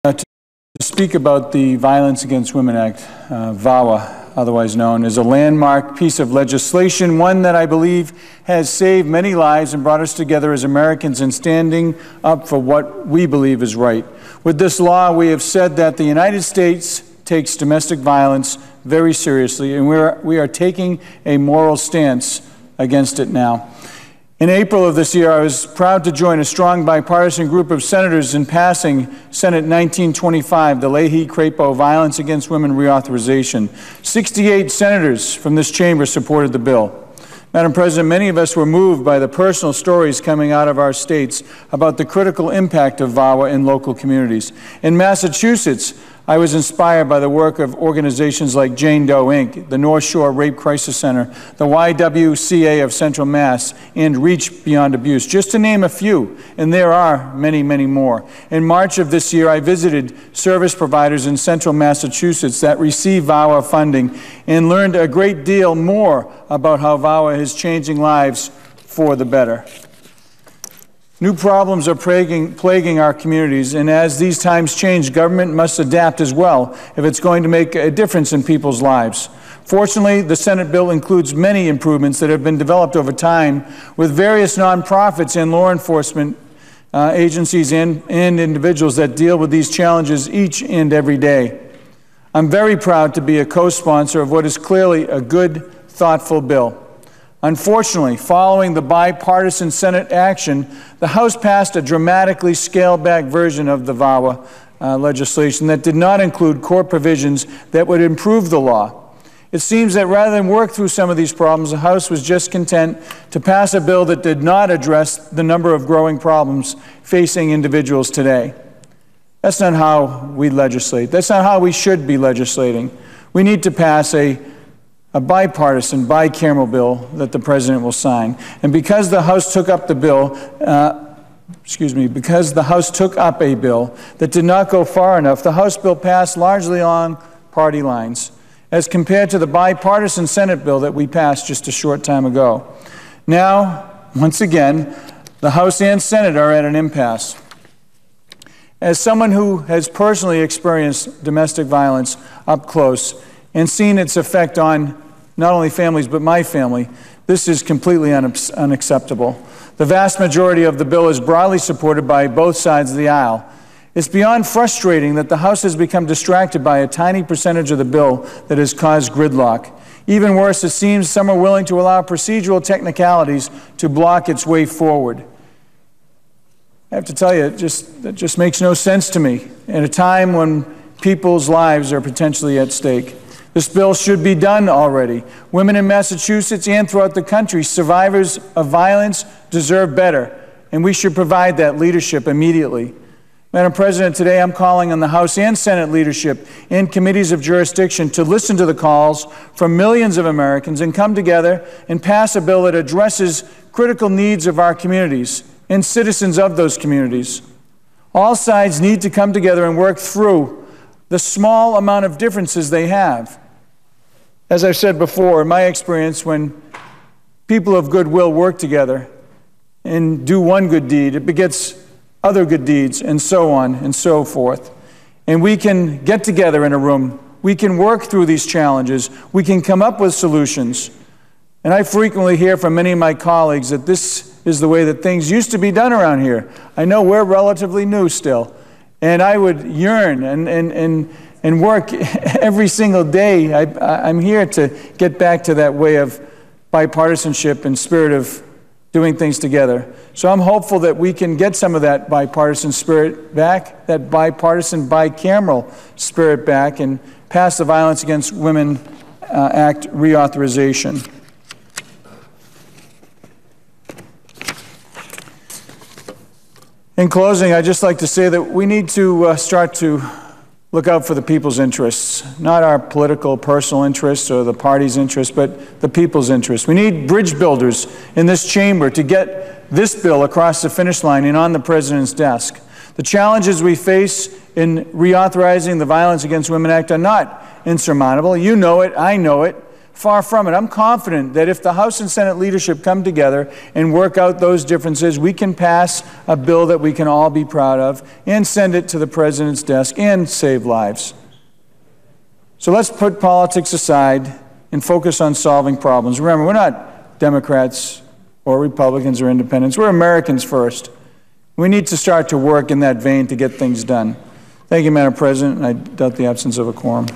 To speak about the Violence Against Women Act, VAWA, otherwise known, is a landmark piece of legislation, one that I believe has saved many lives and brought us together as Americans in standing up for what we believe is right. With this law, we have said that the United States takes domestic violence very seriously, and we are taking a moral stance against it now. In April of this year, I was proud to join a strong bipartisan group of senators in passing Senate 1925, the Leahy-Crapo Violence Against Women Reauthorization. 68 senators from this chamber supported the bill. Madam President, many of us were moved by the personal stories coming out of our states about the critical impact of VAWA in local communities. In Massachusetts, I was inspired by the work of organizations like Jane Doe, Inc., the North Shore Rape Crisis Center, the YWCA of Central Mass, and Reach Beyond Abuse, just to name a few, and there are many, many more. In March of this year, I visited service providers in Central Massachusetts that receive VAWA funding and learned a great deal more about how VAWA is changing lives for the better. New problems are plaguing our communities, and as these times change, government must adapt as well if it's going to make a difference in people's lives. Fortunately, the Senate bill includes many improvements that have been developed over time with various nonprofits and law enforcement agencies and individuals that deal with these challenges each and every day. I'm very proud to be a co-sponsor of what is clearly a good, thoughtful bill. Unfortunately, following the bipartisan Senate action, the House passed a dramatically scaled-back version of the VAWA legislation that did not include core provisions that would improve the law. It seems that rather than work through some of these problems, the House was just content to pass a bill that did not address the number of growing problems facing individuals today. That's not how we legislate. That's not how we should be legislating. We need to pass a bipartisan, bicameral bill that the President will sign. And because the House took up the bill, because the House took up a bill that did not go far enough, the House bill passed largely along party lines, as compared to the bipartisan Senate bill that we passed just a short time ago. Now, once again, the House and Senate are at an impasse. As someone who has personally experienced domestic violence up close and seen its effect on not only families but my family, this is completely unacceptable. The vast majority of the bill is broadly supported by both sides of the aisle. It's beyond frustrating that the House has become distracted by a tiny percentage of the bill that has caused gridlock. Even worse, it seems some are willing to allow procedural technicalities to block its way forward. I have to tell you, that just makes no sense to me at a time when people's lives are potentially at stake. This bill should be done already. Women in Massachusetts and throughout the country, survivors of violence, deserve better, and we should provide that leadership immediately. Madam President, today I'm calling on the House and Senate leadership and committees of jurisdiction to listen to the calls from millions of Americans and come together and pass a bill that addresses critical needs of our communities and citizens of those communities. All sides need to come together and work through the small amount of differences they have. As I've said before, in my experience, when people of goodwill work together and do one good deed, it begets other good deeds, and so on and so forth. And we can get together in a room. We can work through these challenges. We can come up with solutions. And I frequently hear from many of my colleagues that this is the way that things used to be done around here. I know we're relatively new still. And I would yearn and work every single day. I'm here to get back to that way of bipartisanship and spirit of doing things together. So I'm hopeful that we can get some of that bipartisan spirit back, that bipartisan, bicameral spirit back, and pass the Violence Against Women Act reauthorization. In closing, I'd just like to say that we need to start to look out for the people's interests, not our political, personal interests or the party's interests, but the people's interests. We need bridge builders in this chamber to get this bill across the finish line and on the President's desk. The challenges we face in reauthorizing the Violence Against Women Act are not insurmountable. You know it, I know it. Far from it. I'm confident that if the House and Senate leadership come together and work out those differences, we can pass a bill that we can all be proud of and send it to the President's desk and save lives. So let's put politics aside and focus on solving problems. Remember, we're not Democrats or Republicans or independents. We're Americans first. We need to start to work in that vein to get things done. Thank you, Madam President. I doubt the absence of a quorum.